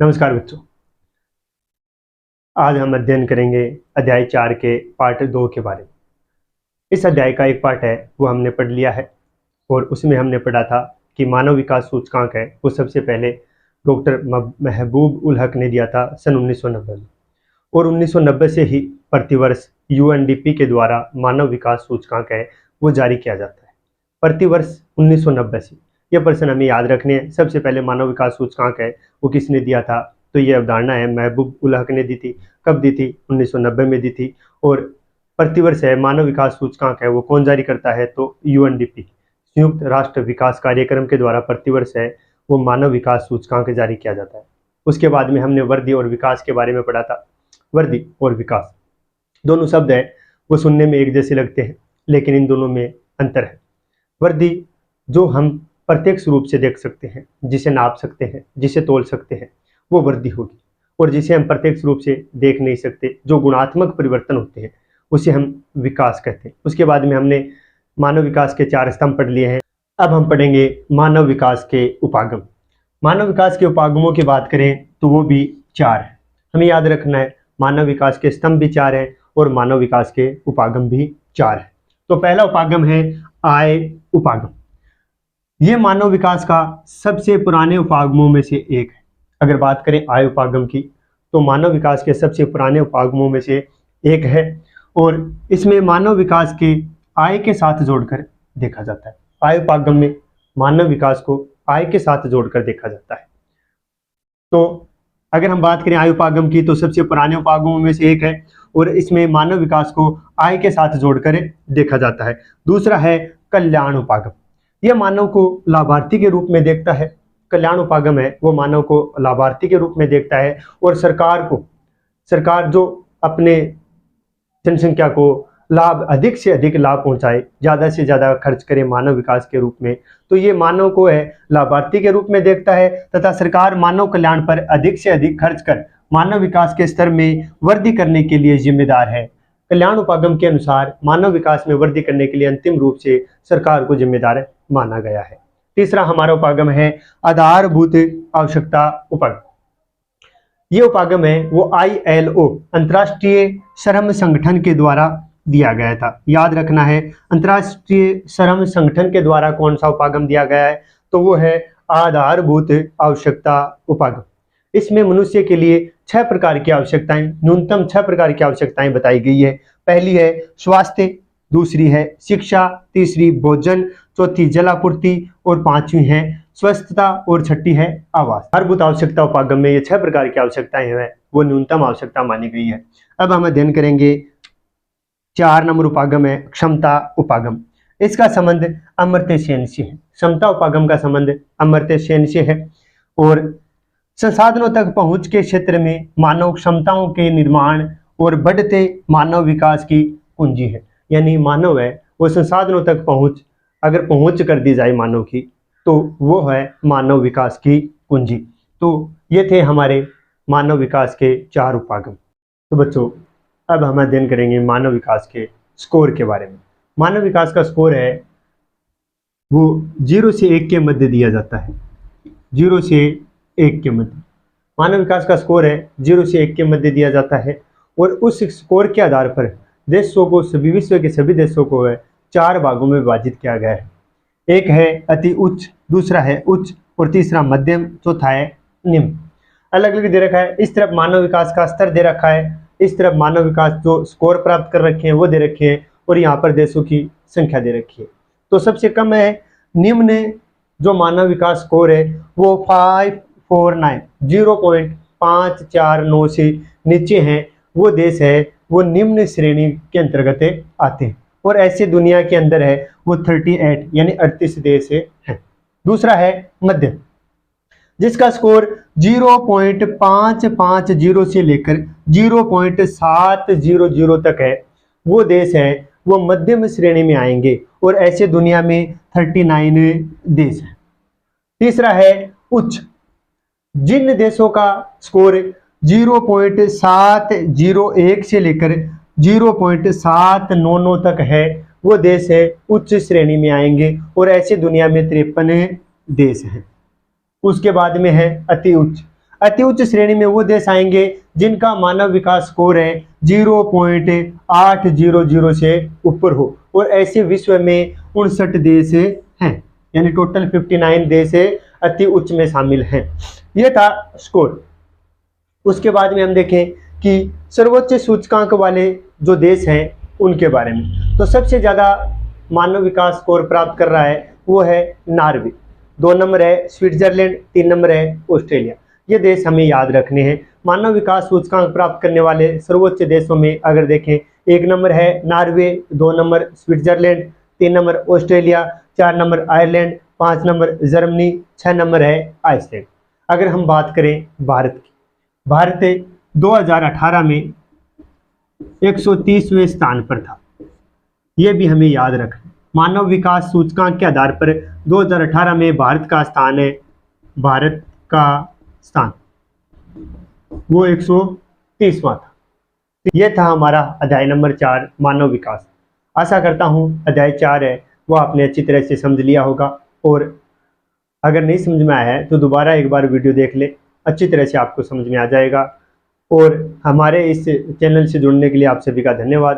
नमस्कार बच्चों। आज हम अध्ययन करेंगे अध्याय 4 के पार्ट 2 के बारे में। इस अध्याय का एक पार्ट है वो हमने पढ़ लिया है और उसमें हमने पढ़ा था कि मानव विकास सूचकांक है वो सबसे पहले डॉक्टर महबूब उल हक ने दिया था सन 1990 में, और 1990 से ही प्रतिवर्ष यूएनडीपी के द्वारा मानव विकास सूचकांक है वो जारी किया जाता है। प्रतिवर्ष 1990 से ये प्रश्न हमें याद रखने हैं। सबसे पहले मानव विकास सूचकांक है वो किसने दिया था, तो ये अवधारणा है महबूब उल हक ने दी थी। कब दी थी? 1990 में दी थी। और प्रतिवर्ष है मानव विकास सूचकांक है वो कौन जारी करता है, तो यूएनडीपी संयुक्त राष्ट्र विकास कार्यक्रम के द्वारा प्रतिवर्ष है वो मानव विकास सूचकांक जारी किया जाता है। उसके बाद में हमने वृद्धि और विकास के बारे में पढ़ा था। वृद्धि और विकास दोनों शब्द है वो सुनने में एक जैसे लगते हैं, लेकिन इन दोनों में अंतर है। वृद्धि जो हम प्रत्यक्ष रूप से देख सकते हैं, जिसे नाप सकते हैं, जिसे तोल सकते हैं, वो वृद्धि होगी। और जिसे हम प्रत्यक्ष रूप से देख नहीं सकते, जो गुणात्मक परिवर्तन होते हैं, उसे हम विकास कहते हैं। उसके बाद में हमने मानव विकास के 4 स्तंभ पढ़ लिए हैं। अब हम पढ़ेंगे मानव विकास के उपागम। मानव विकास के उपागमों की बात करें तो वो भी 4 है। हमें याद रखना है मानव विकास के स्तंभ भी 4 है और मानव विकास के उपागम भी 4 है। तो पहला उपागम है आय उपागम। ये मानव विकास का सबसे पुराने उपागमों में से एक है। अगर बात करें आय उपागम की तो मानव विकास के सबसे पुराने उपागमों में से एक है, और इसमें मानव विकास के आय के साथ जोड़कर देखा जाता है। आय उपागम में मानव विकास को आय के साथ जोड़कर देखा जाता है। तो अगर हम बात करें आय उपागम की तो सबसे पुराने उपागमों में से एक है और इसमें मानव विकास को आय के साथ जोड़कर देखा जाता है। दूसरा है कल्याण उपागम। यह मानव को लाभार्थी के रूप में देखता है। कल्याण उपागम है वो मानव को लाभार्थी के रूप में देखता है, और सरकार जो अपने जनसंख्या को अधिक से अधिक लाभ पहुंचाए, ज़्यादा से ज़्यादा खर्च करे मानव विकास के रूप में, तो ये मानव को है लाभार्थी के रूप में देखता है, तथा सरकार मानव कल्याण पर अधिक से अधिक खर्च कर मानव विकास के स्तर में वृद्धि करने के लिए जिम्मेदार है। कल्याण उपागम के अनुसार मानव विकास में वृद्धि करने के लिए अंतिम रूप से सरकार को जिम्मेदार माना गया है। तीसरा हमारा उपागम है आधारभूत आवश्यकता उपागम। ये उपागम है वो ILO अंतर्राष्ट्रीय श्रम संगठन के द्वारा दिया गया था। याद रखना है अंतर्राष्ट्रीय श्रम संगठन के द्वारा कौन सा उपागम दिया गया है, तो वो है आधारभूत आवश्यकता उपागम। इसमें मनुष्य के लिए 6 प्रकार की आवश्यकताएं, न्यूनतम 6 प्रकार की आवश्यकताएं बताई गई है। पहली है स्वास्थ्य, दूसरी है शिक्षा, तीसरी भोजन, चौथी जलापूर्ति और 5वीं है स्वस्थता और 6ठी है आवास। आधारभूत आवश्यकता उपागम में ये 6 प्रकार की आवश्यकताएं हैं वो न्यूनतम आवश्यकता मानी गई है। अब हम अध्ययन करेंगे 4 नंबर उपागम है क्षमता उपागम। इसका संबंध अमर्त्य सेन से है। क्षमता उपागम का संबंध अमर्त्य सेन से है और संसाधनों तक पहुंच के क्षेत्र में मानव क्षमताओं के निर्माण और बढ़ते मानव विकास की कुंजी है। यानी मानव है वो संसाधनों तक पहुंच कर दी जाए मानव की, तो वो है मानव विकास की कुंजी। तो ये थे हमारे मानव विकास के 4 उपागम। तो बच्चों अब हम अध्ययन करेंगे मानव विकास के स्कोर के बारे में। मानव विकास का स्कोर है वो 0 से 1 के मध्य दिया जाता है। 0 से 1 के मध्य मानव विकास का स्कोर है 0 से 1 के मध्य दिया जाता है, और उस स्कोर के आधार पर देशों को विश्व के सभी देशों को है 4 भागों में विभाजित किया गया है। एक है अति उच्च, दूसरा है उच्च, और तीसरा मध्यम, चौथा है निम्न। अलग अलग दे रखा है। इस तरफ मानव विकास का स्तर दे रखा है, इस तरफ मानव विकास जो स्कोर प्राप्त कर रखे हैं वो दे रखे हैं, और यहाँ पर देशों की संख्या दे रखी है। तो सबसे कम है निम्न जो मानव विकास स्कोर है वो 549 0.549 से नीचे हैं वो देश है वो निम्न श्रेणी के अंतर्गत आते हैं, और ऐसे दुनिया के अंदर है वो 38 यानी 38 देश है। दूसरा है मध्यम, जिसका स्कोर 0.550 से लेकर 0.700 तक है वो देश है वो मध्यम श्रेणी में आएंगे, और ऐसे दुनिया में 39 देश हैं। तीसरा है उच्च, जिन देशों का स्कोर 0.701 से लेकर 0.799 तक है वो देश है उच्च श्रेणी में आएंगे, और ऐसे दुनिया में 53 देश हैं। उसके बाद में है अति उच्च। अति उच्च श्रेणी में वो देश आएंगे जिनका मानव विकास स्कोर है 0.800 से ऊपर हो, और ऐसे विश्व में 59 देश हैं, यानी टोटल 59 देश अति उच्च में शामिल हैं। यह था स्कोर। उसके बाद में हम देखें कि सर्वोच्च सूचकांक वाले जो देश हैं उनके बारे में। तो सबसे ज़्यादा मानव विकास स्कोर प्राप्त कर रहा है वो है नॉर्वे, 2 नंबर है स्विट्जरलैंड, 3 नंबर है ऑस्ट्रेलिया। ये देश हमें याद रखने हैं। मानव विकास सूचकांक प्राप्त करने वाले सर्वोच्च देशों में अगर देखें, 1 नंबर है Norway, 2 number Switzerland, 3 number Australia, 4 number Ireland, 5 number Germany, 6 number है आइसलैंड। अगर हम बात करें भारत की, भारत 2018 में 130वें स्थान पर था। ये भी हमें याद रखना। मानव विकास सूचकांक के आधार पर 2018 में भारत का स्थान वो 130वां था। ये था हमारा अध्याय नंबर 4 मानव विकास। आशा करता हूँ अध्याय 4 है वो आपने अच्छी तरह से समझ लिया होगा, और अगर नहीं समझ में आया है तो दोबारा एक बार वीडियो देख ले, अच्छी तरह से आपको समझ में आ जाएगा। और हमारे इस चैनल से जुड़ने के लिए आप सभी का धन्यवाद।